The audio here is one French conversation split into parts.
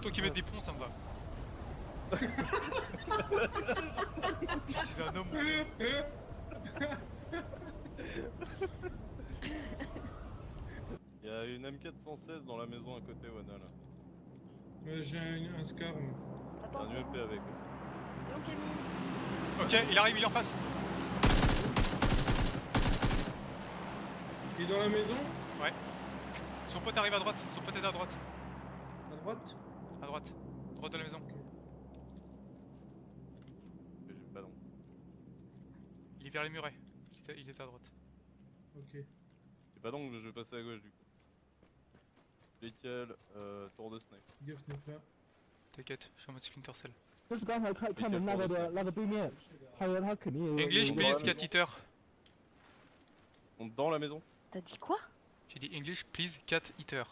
Tant qu'ils mettent des ponts, ça me va. Je suis un homme. Il y a une M416 dans la maison à côté, Wana là. J'ai un Scar. moi. Il y a Attends, un UMP avec aussi. t'es où Camille? Ok, il arrive, il est en face. Il est dans la maison, Son pote arrive à droite, son pote est à droite. à droite. À droite. Droite de la maison. J'ai pas non. Il est vers les murets. Il est à droite. Ok. J'ai pas donc, je vais passer à gauche du coup. Nickel, tour de snipe. Gaffe, neuf là. T'inquiète, je suis en mode Splinter Cell. 这是刚才看的那个对面，他肯定也有。 English, please, cat eater. On est dans la maison. T'as dit quoi? J'ai dit English, please, cat eater.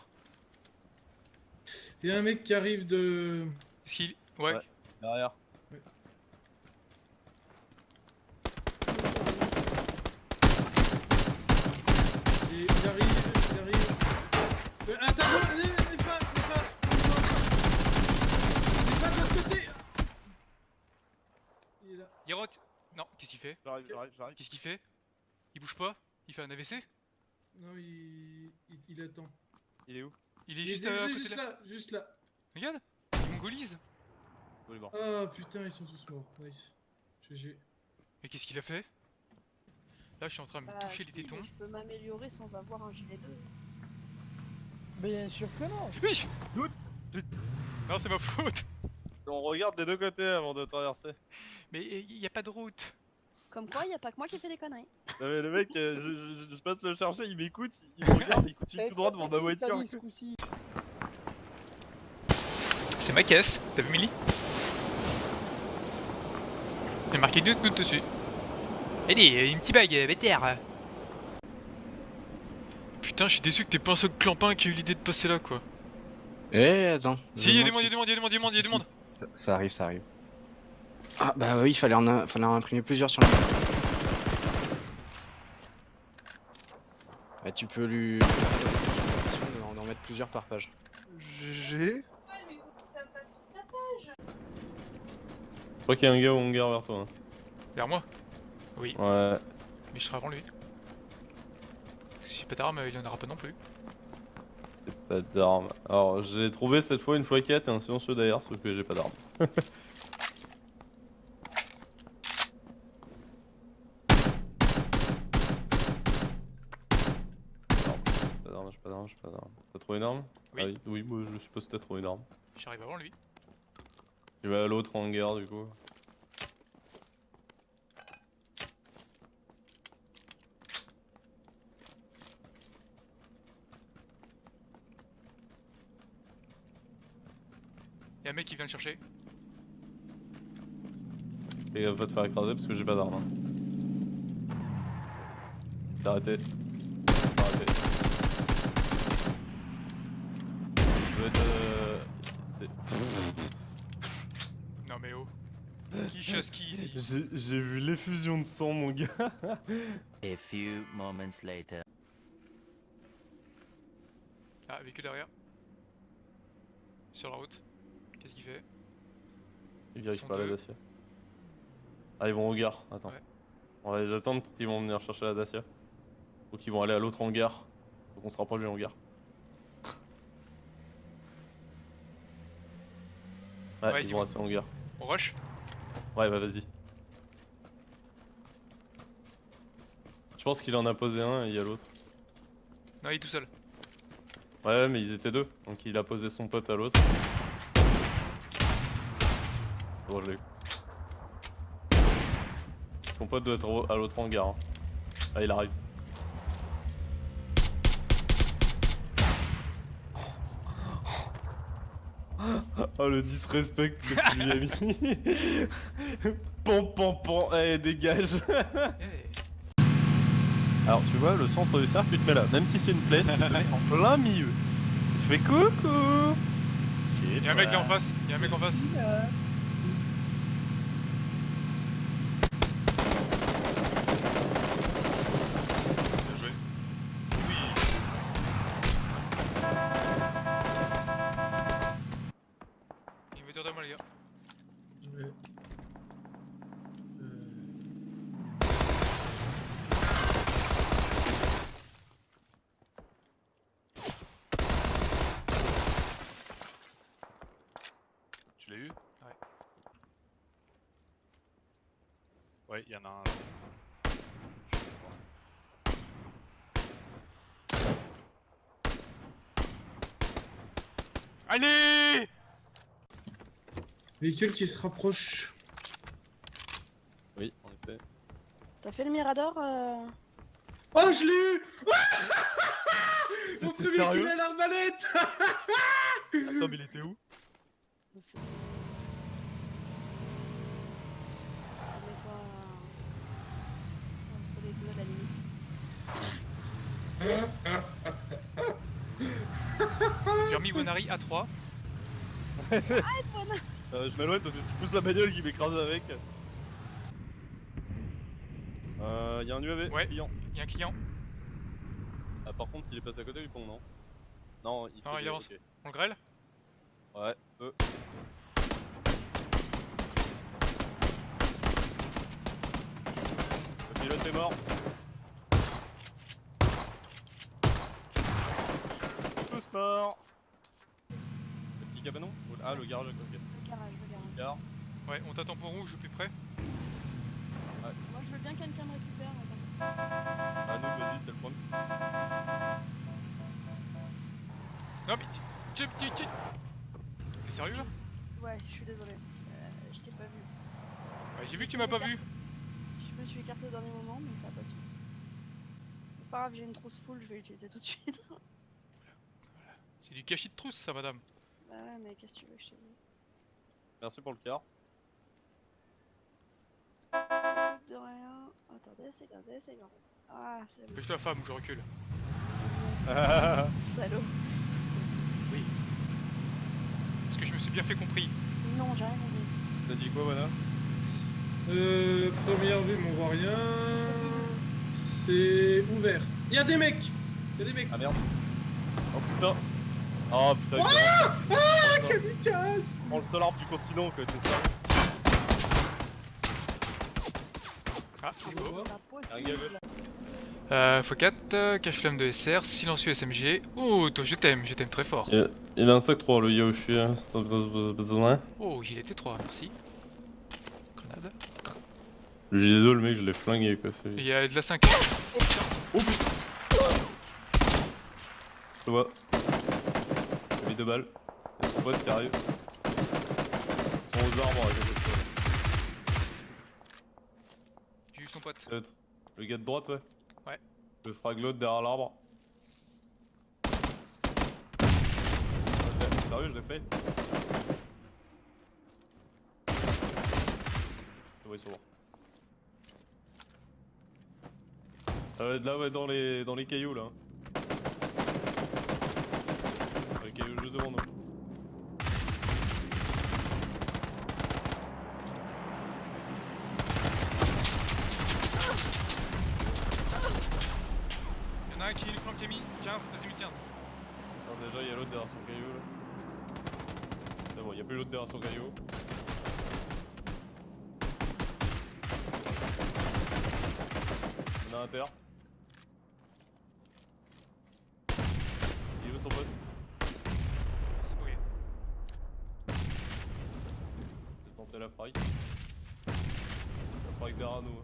Il y a un mec qui arrive de. Est-ce qu'il. Ouais. Ouais. Derrière. Il arrive. Attends, les pas de l'autre côté. Il est là. Yerot. Non, qu'est-ce qu'il fait? J'arrive. Qu'est-ce qu'il fait? Il bouge pas? Il fait un AVC? Non, il attend. Il est où? Il est juste à côté là. Juste là. Regarde, il mongolise. Oh, il est mort. Ah putain, ils sont tous morts. Nice. GG. Mais qu'est-ce qu'il a fait? Là, je suis en train de me toucher les si, tétons. Je peux m'améliorer sans avoir un gilet 2. Bien sûr que non. Oui! Non, c'est ma faute. On regarde des deux côtés avant de traverser. Mais il y a pas de route. Comme quoi, y a pas que moi qui fais des conneries. Non mais le mec, je passe le chercher, il m'écoute, il me regarde, il continue tout droit devant ma voiture. C'est ma caisse, t'as vu Milly? Il y a marqué Nut dessus. Allez, une petite bague, BTR. Putain, je suis déçu que t'aies pas un seul clampin qui a eu l'idée de passer là quoi. Eh, attends. Si, il y a du monde. Ça arrive. Ah, bah oui, fallait en imprimer plusieurs sur la. Bah, tu peux lui. d'en mettre plusieurs par page. GG. Je crois qu'il y a un gars au hangar vers toi. Hein. Vers moi? Oui, Ouais. mais je serai avant lui. Si j'ai pas d'arme, il en aura pas non plus. J'ai pas d'armes. Alors j'ai trouvé cette fois une x4 et un silencieux derrière, sauf que j'ai pas d'armes. J'ai pas d'armes. T'as trouvé une arme? Oui. Ah oui, moi je suppose que t'as trouvé une arme. J'arrive avant lui. Je vais à l'autre hangar du coup. Y'a un mec qui vient le chercher. Fais gaffe pas te faire écraser parce que j'ai pas d'armes. Hein. T'as arrêté. Je vais c'est... Non mais oh. Qui chasse qui ici? J'ai vu l'effusion de sang mon gars. A few moments later. Ah, véhicule derrière. Sur la route. Qu'est-ce qu'il fait? Ils vérifient sont pas la deux. Dacia. Ah ils vont au hangar, attends. Ouais. On va les attendre, peut-être qu'ils vont venir chercher la Dacia. Ou qu'ils vont aller à l'autre hangar. Faut qu'on se rapproche du hangar. Ouais, Ouais, ils ils vont vont. à ce hangar. On rush? Ouais bah vas-y. Je pense qu'il en a posé un et il y a l'autre. Non, il est tout seul. Ouais mais ils étaient deux, donc il a posé son pote à l'autre. Bon je l'ai eu. Son pote doit être à l'autre hangar. Hein. Ah il arrive. Oh le disrespect que tu lui as mis. Pan, allez dégage. Hey. Alors tu vois le centre du cercle tu te mets là, même si c'est une plaine, tu te mets en plein milieu. Tu fais coucou. Y'a un mec là en face. Y'a un mec en face. Bien joué. Oui. Ouais. Tu l'as eu? Ouais. Ouais, il y en a un. Allez! Véhicule qui se rapproche. Oui, en effet. T'as fait le Mirador Oh, je l'ai eu. Mon T'es premier sérieux? véhicule à l'arbalète. Attends, mais il était où? C'est- Mets-toi entre les deux à la limite. J'ai remis Bonari à 3. Arrête, Juan. Je m'éloigne parce que c'est plus la bagnole qui m'écrase avec. Y'a un UAV, Ouais. client. Il y a un client. Ah, par contre, il est passé à côté du pont, non? Non, il, Non, fait il des- avance. ok. On le grêle? Ouais, Le pilote est mort. Tous morts. Le petit cabanon? Ah, le garage, ok. Le garage, le garage. Gare. Ouais, on t'attend pour rouge, plus près. Moi, je veux bien que quelqu'un me récupère. Ah, nous, vas-y, c'est le point. Non mais... T'es sérieux là? Ouais, je suis désolé. Je t'ai pas vu. Ouais, j'ai vu que tu m'as pas vu. Je me suis écarté au dernier moment, mais ça a pas su. C'est pas grave, j'ai une trousse full, je vais l'utiliser tout de suite. C'est du gâchis de trousse ça, madame. Bah ouais, mais qu'est-ce que tu veux que je te dise? Merci pour le car. De rien. Attendez, c'est gardé, c'est gardé. Ah, c'est bon. Pêche la femme ou je recule. Salaud. Parce que je me suis bien fait compris. Non, j'ai rien compris. T'as dit quoi, Wana? Première vue, mais on voit rien. C'est ouvert. Il y a des mecs. Il y a des mecs. Ah merde. Oh putain. Oh putain. Kamikaze. Prends le seul arbre du continent, quoi, c'est ça. Ah, Ah, let's mais go. c'est pas Un gavet. x4, possible. cache-flamme de SR, silencieux SMG. Oh, toi je t'aime très fort. Il a un sac 3, le Yoshi, si t'as besoin. Oh, il était 3, merci. Grenade. Le G2, le mec, je l'ai flingué, quoi. Et il y a de la 5. Oh putain. Je le vois. J'ai mis 2 balles. Il y a son pote qui arrive. Ils sont aux arbres, à côté de toi. J'ai eu son pote. Peut-être. Le gars de droite, ouais. Ouais. Le fraglote derrière l'arbre. Sérieux, je l'ai fait. Ouais, ils sont morts. Là, ouais, dans les cailloux, là. Les cailloux juste devant nous. Y'en a un qui nous flanque Camille, 15, vas-y, 15. Alors déjà, il y a l'autre derrière son caillou, là. C'est bon, il n'y a plus l'autre derrière son caillou. Il y en a un à terre. Il veut son pote. C'est pourri. J'ai tenté la frag. La frag derrière nous.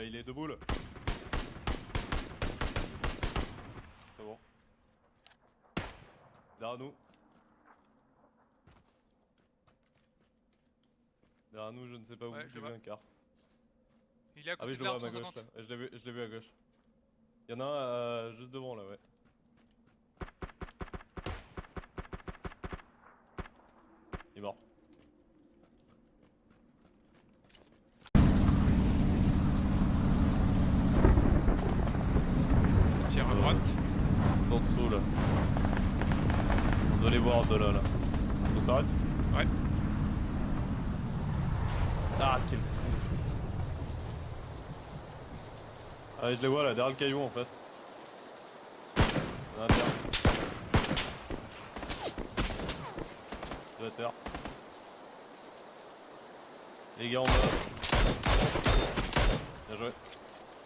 Il est debout là. C'est bon. Derrière nous. Derrière nous, je ne sais pas où, Ouais, je j'ai le vu vois. un car. Il est à Ah côté oui, je de le vois à l'arbre ma gauche 150. là. Je l'ai vu à gauche. Il y en a un juste devant là, ouais. Il est mort. Tire à droite. En dessous là. Vous allez voir de là. On s'arrête? Ouais. Ah, quel con. Allez, je les vois là, derrière le caillou en face. À terre. De la terre. Les gars en bas. Bien joué.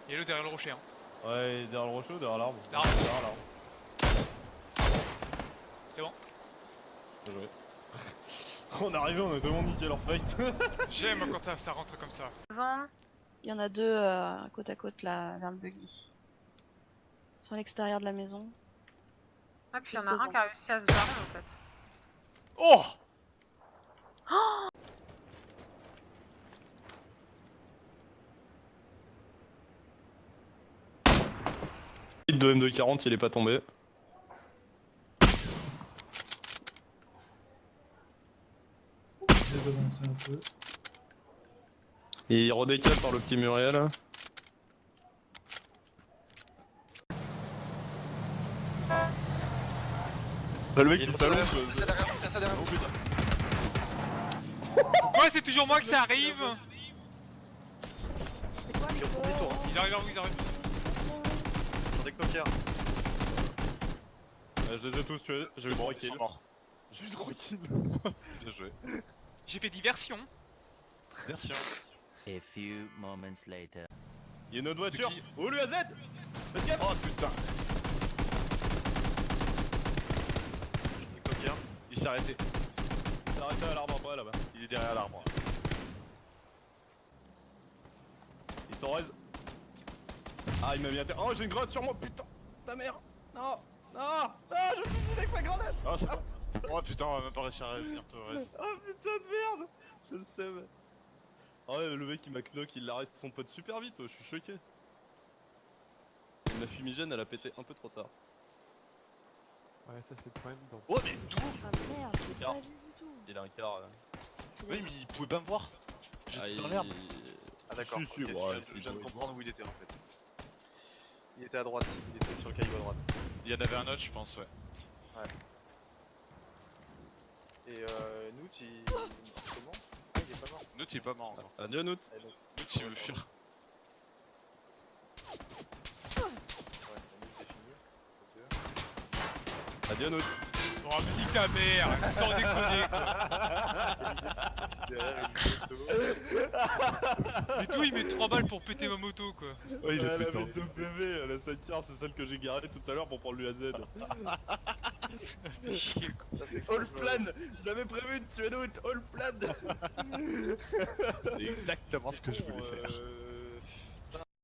Il est là derrière le rocher. Hein. Ouais, derrière le rocher ou derrière l'arbre? L'arbre. Derrière l'arbre. C'est bon. Bien joué. On est arrivé, on a tellement niqué leur fight. J'aime quand ça rentre comme ça. Il y en a deux côte à côte là, vers le buggy. Sur l'extérieur de la maison. Ah, puis il y en Juste a un devant. qui a réussi à se barrer en fait. Oh! Le de M240, il est pas tombé. J'ai devancé un peu. Et il redécale par le petit Muriel. Le mec il s'allonge. Oh putain. Pourquoi c'est toujours moi que ça arrive? C'est quoi Nico Ils arrivent vers vous, ils arrivent. Je les ai tous tués, j'ai eu 3 kills. J'ai eu 3 kills. Bien joué. J'ai fait diversion. Version. A few moments later. Il y a une autre voiture. Oh l'UAZ. Faites gaffe. Oh putain. Il s'est arrêté. Il s'est arrêté à l'arbre après là-bas. Il est derrière l'arbre. Ils sont raise. Ah il m'a mis à terre. Oh j'ai une grenade sur moi, putain. Ta mère. Non. Non. Non, je me suis dit avec ma grenade. Ah c'est bon. Oh putain, on va même pas réussir à revenir toi. Ouais. Oh putain de merde. Je le sais mais... Ah ouais le mec il m'a knock, il arrête son pote super vite, je suis choqué. Et ma fumigène elle a pété un peu trop tard. Ouais, ça c'est le problème dans... Oh mais d'où? Ah merde, j'ai pas vu du tout. Il a un quart là. Oui mais il pouvait pas me voir. J'étais dans l'herbe. Ah d'accord, Si, si, ok, ouais, je viens de comprendre où il était en fait. Il était à droite, il était sur le caillou à droite. Il y en avait un autre je pense, ouais. Et Noot il... Comment? Ah il est pas mort. Noot il est pas mort encore. Adieu Noot. Ah, Noot. Noot il veut fuir. Ouais, Noot c'est fini. Adieu Noot. Oh, nique ta mère, sans déconner quoi. Derrière une moto. Mais tout, il met 3 balles pour péter ma moto quoi. Ouais, il a pété en 2 PV, la sidecar c'est celle que j'ai garée tout à l'heure pour prendre l'UAZ. Ça c'est cool. All plan. J'avais prévu de tuer Noot, all plan. C'est exactement ce que je voulais faire.